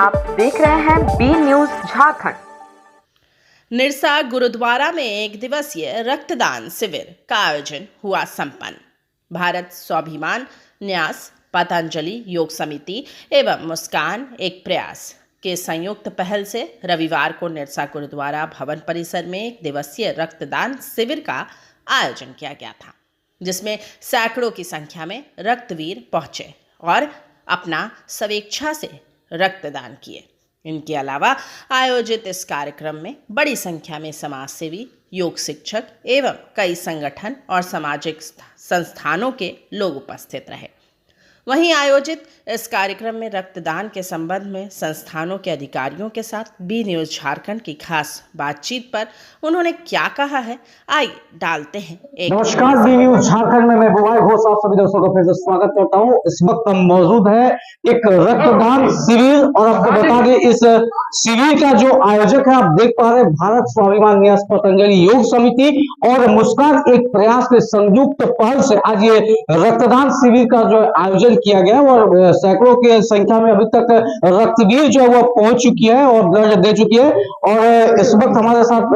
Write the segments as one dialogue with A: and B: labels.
A: आप देख रहे हैं बी न्यूज झारखंड।
B: निरसा गुरुद्वारा में एक दिवसीय रक्तदान शिविर का आयोजन हुआ संपन्न। भारत स्वाभिमान न्यास, पतंजलि योग समिति एवं मुस्कान एक प्रयास के संयुक्त पहल से रविवार को निरसा गुरुद्वारा भवन परिसर में एक दिवसीय रक्तदान शिविर का आयोजन किया गया था, जिसमें सैकड़ों की संख्या में रक्तवीर पहुंचे और अपना स्वेच्छा से रक्तदान किए। इनके अलावा आयोजित इस कार्यक्रम में बड़ी संख्या में समाजसेवी, योग शिक्षक एवं कई संगठन और सामाजिक संस्थानों के लोग उपस्थित रहे। वहीं आयोजित इस कार्यक्रम में रक्तदान के संबंध में संस्थानों के अधिकारियों के साथ बी न्यूज झारखंड की खास बातचीत पर उन्होंने क्या कहा है, आइए डालते हैं एक।
C: नमस्कार, बी न्यूज झारखंड में मैं बुवाई घोष आप सभी दोस्तों का फिर से स्वागत करता हूं। इस वक्त हम मौजूद है एक रक्तदान शिविर और आपको बता दें इस शिविर का जो आयोजक है, आप देख पा रहे हैं, भारत स्वाभिमान न्यास पतंजलि योग समिति और मुस्कान एक प्रयास के संयुक्त पहल से आज ये रक्तदान शिविर का जो आयोजन किया गया और सैकड़ों की संख्या में अभी तक रक्तवीर जो है वो पहुंच चुकी है और ब्लड दे चुकी है। और इस वक्त हमारे साथ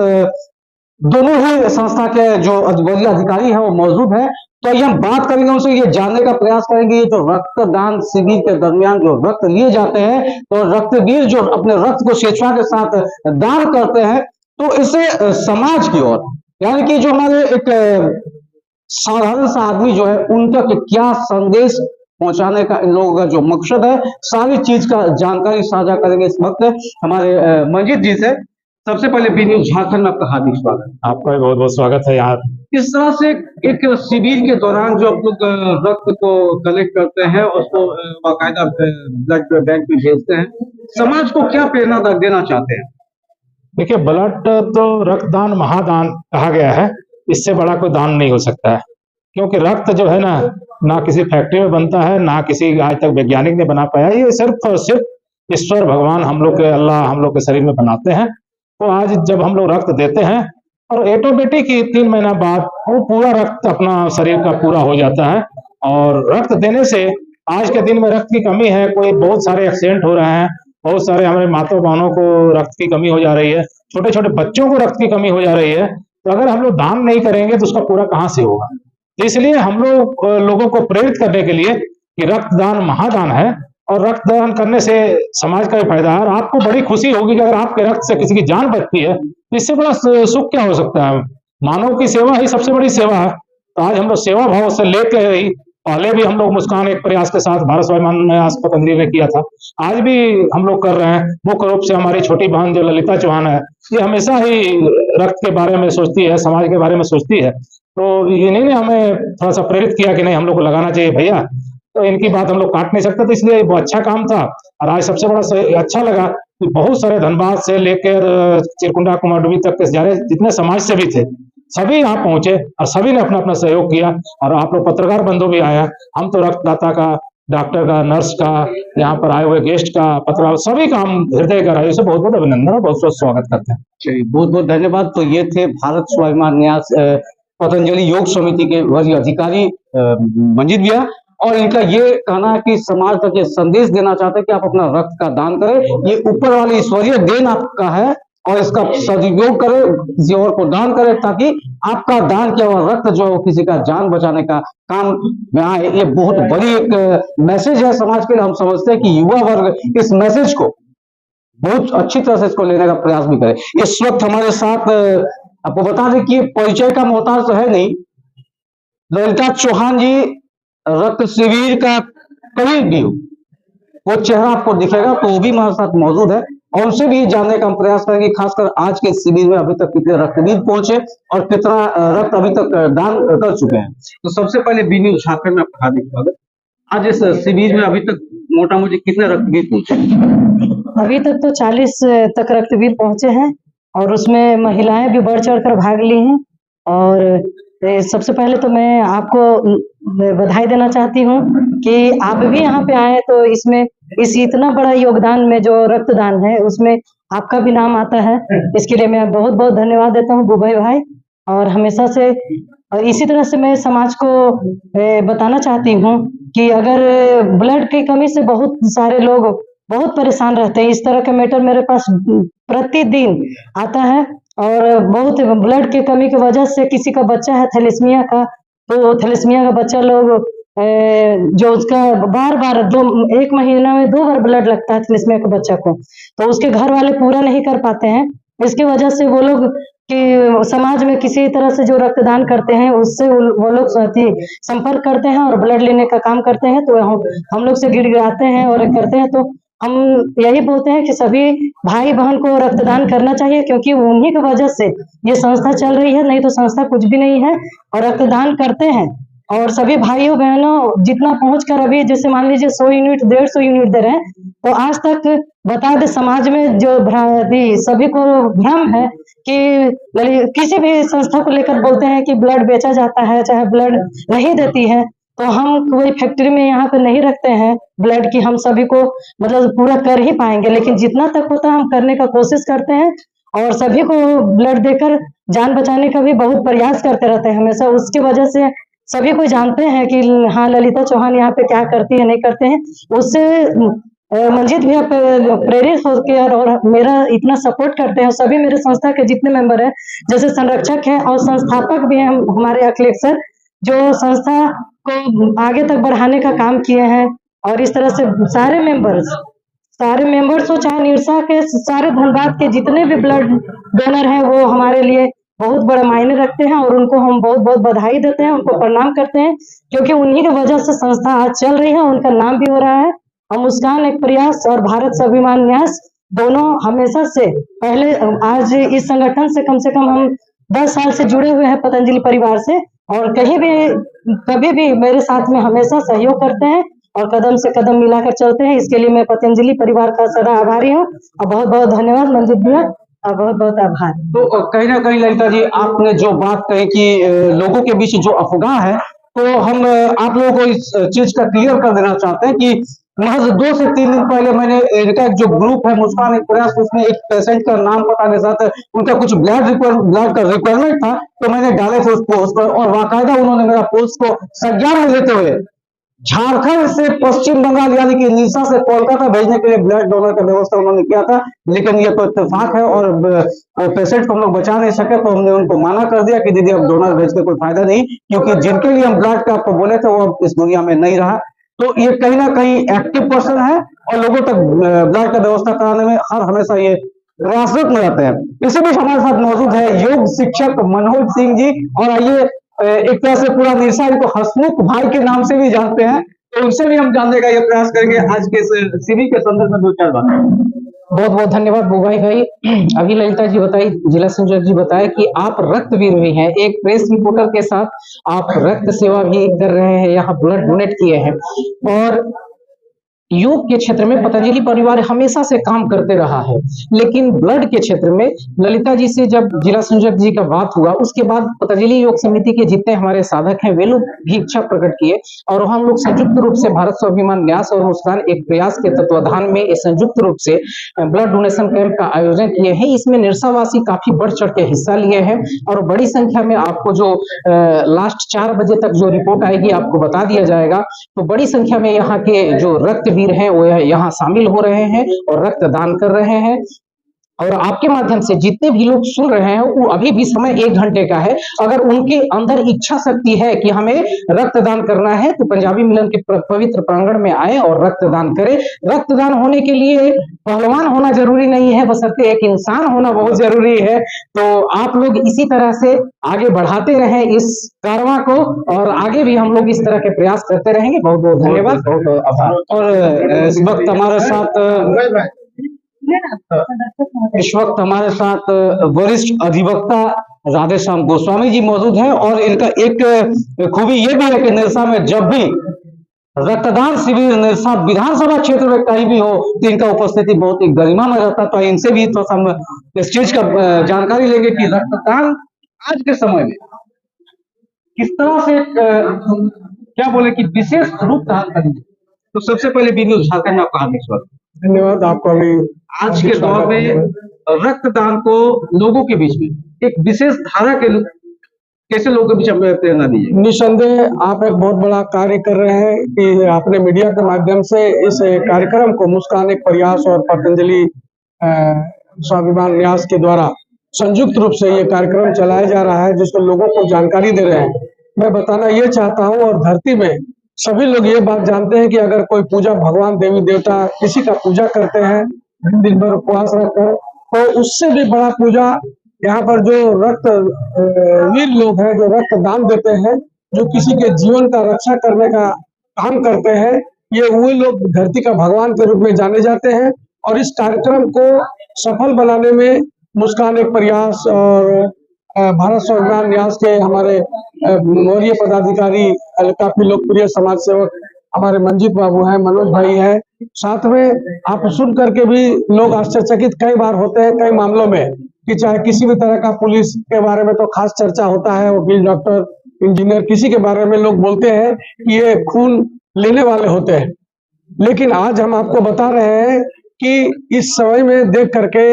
C: दोनों ही संस्था के जो वरीय अधिकारी हैं वो मौजूद है, तो ये हम बात करेंगे उनसे, ये जानने का प्रयास करेंगे ये जो रक्तदान शिविर के दरमियान जो रक्त लिए जाते हैं तो रक्तवीर जो अपने रक्त को स्वेच्छा के साथ दान करते हैं, तो इससे समाज की ओर यानी कि जो हमारे एक साधारण सा आदमी जो है उनका क्या संदेश पहुंचाने का इन लोगों का जो मकसद है, सारी चीज का जानकारी साझा करेंगे इस वक्त हमारे मंजीत जी से। सबसे पहले बी न्यूज झारखंड में आपका हार्दिक स्वागत है।
D: आपका भी बहुत बहुत स्वागत है यार।
C: इस तरह से एक शिविर के दौरान जो आप लोग रक्त को कलेक्ट करते हैं उसको बाकायदा ब्लड बैंक में भेजते हैं, समाज को क्या प्रेरणा देना चाहते हैं?
D: देखिए, ब्लड तो रक्तदान महादान कहा गया है, इससे बड़ा कोई दान नहीं हो सकता है। क्योंकि रक्त जो है ना किसी फैक्ट्री में बनता है, ना किसी आज तक वैज्ञानिक ने बना पाया, ये सिर्फ और सिर्फ ईश्वर भगवान हम लोग के अल्लाह हम लोग के शरीर में बनाते हैं। तो आज जब हम लोग रक्त देते हैं और ऑटोमेटिक ही 3 महीना बाद वो पूरा रक्त अपना शरीर का पूरा हो जाता है। और रक्त देने से आज के दिन में रक्त की कमी है, कोई बहुत सारे एक्सीडेंट हो रहे हैं, बहुत सारे हमारे माता बहनों को रक्त की कमी हो जा रही है, छोटे छोटे बच्चों को रक्त की कमी हो जा रही है। तो अगर हम लोग दान नहीं करेंगे तो उसका पूरा कहाँ से होगा? तो इसलिए हम लोग लोगों को प्रेरित करने के लिए कि रक्तदान महादान है और रक्तदान करने से समाज का भी फायदा है और आपको बड़ी खुशी होगी कि अगर आपके रक्त से किसी की जान बचती है, इससे बड़ा सुख क्या हो सकता है? मानव की सेवा ही सबसे बड़ी सेवा है। तो आज हम लोग सेवा भाव से लेकर ही, पहले भी हम लोग मुस्कान एक प्रयास के साथ भारत स्वाभिमान न्यास पतंजलि ने किया था, आज भी हम लोग कर रहे हैं। मुख्य रूप से हमारी छोटी बहन जो ललिता चौहान है, ये हमेशा ही रक्त के बारे में सोचती है, समाज के बारे में सोचती है। तो इन्हीं ने हमें थोड़ा सा प्रेरित किया कि नहीं, हम लोग को लगाना चाहिए भैया। तो इनकी बात हम लोग काट नहीं सकते, तो इसलिए वो अच्छा काम था। और आज सबसे बड़ा अच्छा लगा कि बहुत सारे धनबाद से लेकर चिरकुंडा कुमारडुबी तक के सारे जितने समाज सेवी थे सभी यहाँ पहुंचे और सभी ने अपना अपना सहयोग किया। और आप लोग पत्रकार बंधु भी आया, हम तो रक्तदाता का, डॉक्टर का, नर्स का, यहाँ पर आए हुए गेस्ट का, पत्रकार सभी का हम हृदय का से बहुत बहुत अभिनंदन और बहुत बहुत स्वागत करते हैं।
C: चलिए, बहुत बहुत धन्यवाद। तो ये थे भारत स्वाभिमान न्यास पतंजलि योग समिति के वरीय अधिकारी मंजीत भैया, और इनका ये कहना है कि समाज तक ये संदेश देना चाहते हैं कि आप अपना रक्त का दान करें, ये ऊपर वाली ईश्वरीय देन आपका है और इसका सदुपयोग करें, किसी और को दान करें ताकि आपका दान किया हुआ रक्त जो है वो किसी का जान बचाने का काम में आए। ये बहुत बड़ी एक मैसेज है समाज के लिए। हम समझते हैं कि युवा वर्ग इस मैसेज को बहुत अच्छी तरह से इसको लेने का प्रयास भी करे। इस वक्त हमारे साथ आपको बता दें कि परिचय का मोहताज तो है नहीं, ललिता चौहान जी रक्त शिविर का कभी भी हो वो चेहरा आपको दिखेगा, तो वो भी हमारे साथ मौजूद है और उनसे भी जानने का हम प्रयास करेंगे, खासकर आज के शिविर में अभी तक कितने रक्तवीर पहुंचे और कितना रक्त अभी तक दान कर चुके हैं। तो सबसे पहले बी न्यूज झारखंड में आपका हार्दिक स्वागत। आज इस शिविर में अभी तक मोटा मोटी कितने रक्तवीर पहुंचे?
E: अभी तक तो 40 तक रक्तवीर पहुंचे हैं और उसमें महिलाएं भी बढ़ चढ़ कर भाग ली हैं। और सबसे पहले तो मैं आपको बधाई देना चाहती हूँ कि आप भी यहाँ पे आए, तो इसमें इस इतना बड़ा योगदान में जो रक्तदान है उसमें आपका भी नाम आता है। इसके लिए मैं बहुत बहुत धन्यवाद देता हूँ बुबई भाई। और हमेशा से और इसी तरह से मैं समाज को बताना चाहती हूँ कि अगर ब्लड की कमी से बहुत सारे लोग बहुत परेशान रहते हैं। इस तरह का मैटर मेरे पास प्रतिदिन आता है। और बहुत ब्लड की कमी की वजह से किसी का बच्चा है थैलेसीमिया का, तो थैलेसीमिया का बच्चा लोग जो उसका बार बार 1 महीना में 2 बार ब्लड लगता है थैलेसीमिया के बच्चा को, तो उसके घर वाले पूरा नहीं कर पाते हैं। इसकी वजह से वो लोग कि समाज में किसी तरह से जो रक्तदान करते हैं उससे वो लोग संपर्क करते हैं और ब्लड लेने का काम करते हैं। तो हम लोग से गिड़गिड़ाते हैं और करते हैं। तो हम यही बोलते हैं कि सभी भाई बहन को रक्तदान करना चाहिए, क्योंकि उन्हीं की वजह से ये संस्था चल रही है, नहीं तो संस्था कुछ भी नहीं है। और रक्तदान करते हैं और सभी भाइयों बहनों जितना पहुंच कर अभी जैसे मान लीजिए 100 यूनिट 150 यूनिट दे रहे हैं, तो आज तक बता दे समाज में जो सभी को भ्रम है कि किसी भी संस्था को लेकर बोलते हैं कि ब्लड बेचा जाता है, चाहे ब्लड नहीं देती है। तो हम कोई फैक्ट्री में यहाँ पे नहीं रखते हैं ब्लड की, हम सभी को मतलब पूरा कर ही पाएंगे, लेकिन जितना तक होता है हम करने का कोशिश करते हैं और सभी को ब्लड देकर जान बचाने का भी बहुत प्रयास करते रहते हैं हमेशा। उसकी वजह से सभी को जानते हैं कि हाँ ललिता चौहान यहाँ पे क्या करती है, नहीं करते हैं। उससे मंजीत भैया प्रेरित होकर और मेरा इतना सपोर्ट करते हैं। सभी मेरे संस्था के जितने मेंबर हैं, जैसे संरक्षक हैं और संस्थापक भी हैं हमारे अखिलेश सर, जो संस्था को आगे तक बढ़ाने का काम किए हैं। और इस तरह से सारे मेंबर्स हो, चाहे निरसा के सारे धनबाद के जितने भी ब्लड डोनर हैं, वो हमारे लिए बहुत बड़ा मायने रखते हैं और उनको हम बहुत बहुत बधाई देते हैं, उनको प्रणाम करते हैं, क्योंकि उन्हीं की वजह से संस्था आज चल रही है, उनका नाम भी हो रहा है। और मुस्कान एक प्रयास और भारत स्वाभिमान न्यास दोनों हमेशा से पहले, आज इस संगठन से कम हम 10 साल से जुड़े हुए हैं पतंजलि परिवार से, और कहीं भी कभी भी मेरे साथ में हमेशा सहयोग करते हैं और कदम से कदम मिलाकर चलते हैं। इसके लिए मैं पतंजलि परिवार का सदा आभारी हूँ और बहुत बहुत धन्यवाद मंजीत भैया, और बहुत बहुत आभार।
C: तो कहीं ना कहीं ललिता जी आपने जो बात कही कि लोगों के बीच जो अफवाह है, तो हम आप लोगों को इस चीज का क्लियर कर देना चाहते हैं कि महज 2 से 3 दिन पहले मैंने इनका जो ग्रुप है मुस्कान एक प्रयास, उसमें एक पेशेंट का नाम पता के साथ उनका कुछ ब्लड का रिक्वायरमेंट था, तो मैंने डाले थे उस पोस्ट पर और बाकायदा उन्होंने मेरा पोस्ट को संज्ञान में लेते हुए झारखंड से पश्चिम बंगाल यानी कि निशा से कोलकाता भेजने के लिए ब्लड डोनर का व्यवस्था उन्होंने किया था। लेकिन ये तो इत्तेफाक है और पेशेंट को हम लोग बचा नहीं सके, तो हमने उनको मना कर दिया कि दीदी अब डोनर भेज के कोई फायदा नहीं, क्योंकि जिनके लिए हम ब्लड का आपको बोले थे वो इस दुनिया में नहीं रहा। तो ये कहीं ना कहीं एक्टिव पर्सन है और लोगों तक ब्लड का व्यवस्था कराने में हर हमेशा ये प्रयासरत में रहते हैं। इसी बीच हमारे साथ मौजूद है योग शिक्षक मनोज सिंह जी, और आइए एक तरह से पूरा निशा इनको हसमुख भाई के नाम से भी जानते हैं, तो उनसे भी हम जानने का ये प्रयास करेंगे आज के शिविर के संदर्भ में 2-4 बात।
F: बहुत बहुत धन्यवाद बुबाई भाई। अभी ललिता जी बताई, जिला संयोजक जी बताया कि आप रक्तवीर भी हैं, एक प्रेस रिपोर्टर के साथ आप रक्त सेवा भी कर रहे हैं, यहाँ ब्लड डोनेट किए हैं। और योग के क्षेत्र में पतंजलि परिवार हमेशा से काम करते रहा है, लेकिन ब्लड के क्षेत्र में ललिता जी से जब जिला संयोजक जी का बात हुआ, उसके बाद पतंजलि योग समिति के जितने हमारे साधक हैं वे लोग भी इच्छा प्रकट किए और हम लोग संयुक्त रूप से भारत स्वाभिमान न्यास और मुस्कान एक प्रयास के तत्वाधान में संयुक्त रूप से ब्लड डोनेशन कैंप का आयोजन किए हैं। इसमें निरसावासी काफी बढ़ चढ़ के हिस्सा लिए हैं और बड़ी संख्या में आपको जो लास्ट 4 बजे तक जो रिपोर्ट आएगी आपको बता दिया जाएगा। तो बड़ी संख्या में यहाँ के जो रक्तवीर हैं वो यहाँ शामिल हो रहे हैं और रक्तदान कर रहे हैं। और आपके माध्यम से जितने भी लोग सुन रहे हैं, वो अभी भी समय 1 घंटे का है। अगर उनके अंदर इच्छा शक्ति है कि हमें रक्तदान करना है, तो पंजाबी मिलन के पवित्र प्रांगण में आए और रक्तदान करें। रक्तदान होने के लिए पहलवान होना जरूरी नहीं है, बशर्ते एक इंसान होना बहुत जरूरी है। तो आप लोग इसी तरह से आगे बढ़ाते रहें इस कारवां को, और आगे भी हम लोग इस तरह के प्रयास करते रहेंगे। बहुत बहुत धन्यवाद, बहुत बहुत आभार।
C: और इस वक्त हमारे साथ वरिष्ठ अधिवक्ता राधेश्याम गोस्वामी जी मौजूद हैं, और इनका एक खूबी ये भी है कि निरसा में जब भी रक्तदान शिविर निरसा विधानसभा क्षेत्र में कहीं भी हो, तो इनका उपस्थिति बहुत ही गरिमा में रहता है। तो इनसे भी थोड़ा सा हम इस चीज का जानकारी लेंगे कि रक्तदान आज के समय में किस तरह से क्या बोले कि विशेष रूप धारण करेंगे। तो सबसे पहले वीडियो झारखंड में आपका हार्दिक स्वागत।
D: धन्यवाद आपका भी।
C: आज के दौर में रक्तदान को लोगों के बीच में एक विशेष धारा के कैसे लोगों के बीच हमें प्रेरणा दीजिए?
G: निसंदेह आप एक बहुत बड़ा कार्य कर रहे हैं कि आपने मीडिया के माध्यम से इस कार्यक्रम को मुस्कान एक प्रयास और पतंजलि स्वाभिमान न्यास के द्वारा संयुक्त रूप से ये कार्यक्रम चलाया जा रहा है, जिसको लोगों को जानकारी दे रहे हैं। मैं बताना ये चाहता हूँ, और धरती में सभी लोग ये बात जानते हैं कि अगर कोई पूजा भगवान देवी देवता किसी का पूजा करते हैं दिन भर उपवास रखकर, तो उससे भी बड़ा पूजा यहाँ पर जो रक्त वीर लोग हैं, जो रक्त दान देते हैं, जो किसी के जीवन का रक्षा करने का काम करते हैं, ये वो लोग धरती का भगवान के रूप में जाने जाते हैं। और इस कार्यक्रम को सफल बनाने में मुस्कान एक प्रयास और भारत स्वाभिमान न्यास के हमारे वरीय पदाधिकारी, काफी लोकप्रिय समाज सेवक हमारे मंजीत बाबू हैं, मनोज भाई हैं, साथ में आप सुन करके भी लोग आश्चर्यचकित कई बार होते हैं कई मामलों में कि चाहे किसी भी तरह का पुलिस के बारे में तो खास चर्चा होता है, वकील, डॉक्टर, इंजीनियर, किसी के बारे में लोग बोलते हैं कि ये खून लेने वाले होते हैं। लेकिन आज हम आपको बता रहे हैं कि इस समय में देख करके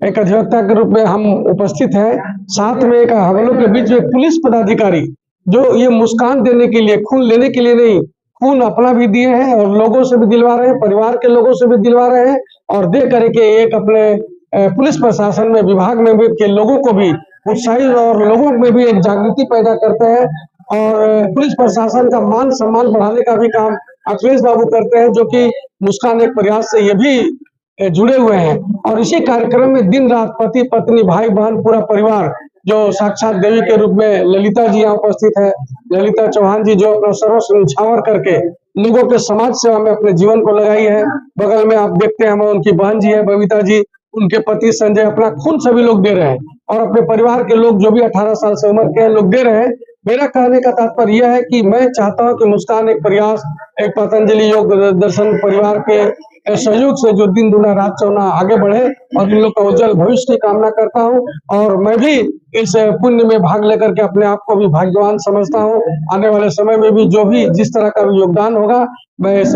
G: एक अधिवक्ता के रूप में हम उपस्थित हैं, साथ में एक हम लोग के बीच में पुलिस पदाधिकारी जो ये मुस्कान देने के लिए, खून लेने के लिए नहीं, खून अपना भी दिए हैं और लोगों से भी दिलवा रहे हैं, परिवार के लोगों से भी दिलवा रहे हैं, और दे करके एक अपने पुलिस प्रशासन में, विभाग में भी के लोगों को भी उत्साहित और लोगों में भी एक जागृति पैदा करते हैं। और पुलिस प्रशासन का मान सम्मान बढ़ाने का भी काम अखिलेश बाबू करते हैं, जो कि मुस्कान एक प्रयास से ये भी जुड़े हुए हैं। और इसी कार्यक्रम में दिन रात पति पत्नी, भाई बहन, पूरा परिवार, जो साक्षात देवी के रूप में ललिता जी यहाँ उपस्थित है, ललिता चौहान जी, जो अपना सर्वस्व न्यौछावर करके लोगों के समाज सेवा में अपने जीवन को लगाई है। बगल में आप देखते हैं उनकी बहन जी है बबीता जी, उनके पति संजय, अपना खून सभी लोग दे रहे हैं, और अपने परिवार के लोग जो भी 18 साल से उम्र के लोग दे रहे हैं। मेरा कहने का तात्पर्य यह है कि मैं चाहता हूं कि मुस्कान एक प्रयास, एक पतंजलि योग दर्शन परिवार के सहयोग से जो दिन दुना रात चौना आगे बढ़े, और इन लोग का उज्जवल भविष्य की कामना करता हूं। और मैं भी इस पुण्य में भाग लेकर के अपने आप को भी भाग्यवान समझता हूं। आने वाले समय में भी जो भी जिस तरह का भी योगदान होगा, मैं इस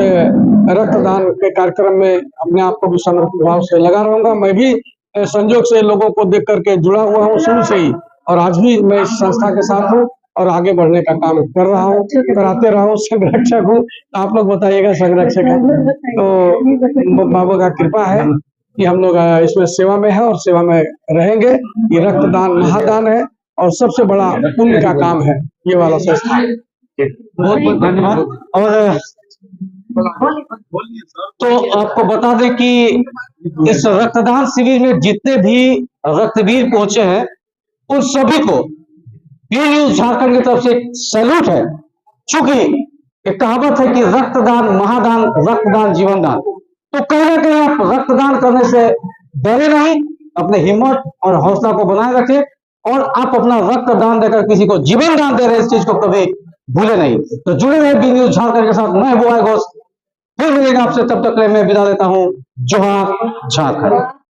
G: रक्तदान के कार्यक्रम में अपने आप को भी समर्पित भाव से लगा रहूंगा। मैं भी संयोग से लोगों को देख करके जुड़ा हुआ हूँ शुरू से ही, और आज भी मैं इस संस्था के साथ हूँ और आगे बढ़ने का काम कर रहा हूँ, कराते रहा हूँ। संरक्षक हूँ, आप लोग बताइएगा संरक्षक है, तो बाबा का कृपा है कि हम लोग इसमें सेवा में है और सेवा में रहेंगे। ये रक्तदान महादान है और सबसे बड़ा पुण्य का काम है ये वाला संस्था।
C: बहुत बहुत धन्यवाद। और तो आपको बता दें कि इस रक्तदान शिविर में जितने भी रक्तवीर पहुंचे हैं, उन सभी को बी न्यूज झारखंड की तरफ से एक सैल्यूट है। चूंकि एक कहावत है कि रक्तदान महादान, रक्तदान जीवनदान, तो कहीं ना कहीं आप रक्तदान करने से डरे नहीं, अपने हिम्मत और हौसला को बनाए रखें, और आप अपना रक्तदान देकर किसी को जीवन दान दे रहे हैं, इस चीज को कभी भूले नहीं। तो जुड़े रहे बी न्यूज झारखंड के साथ। मैं बुआई घोष, फिर मिलेगा आपसे, तब तक मैं विदा देता हूं। जोहार झारखंड।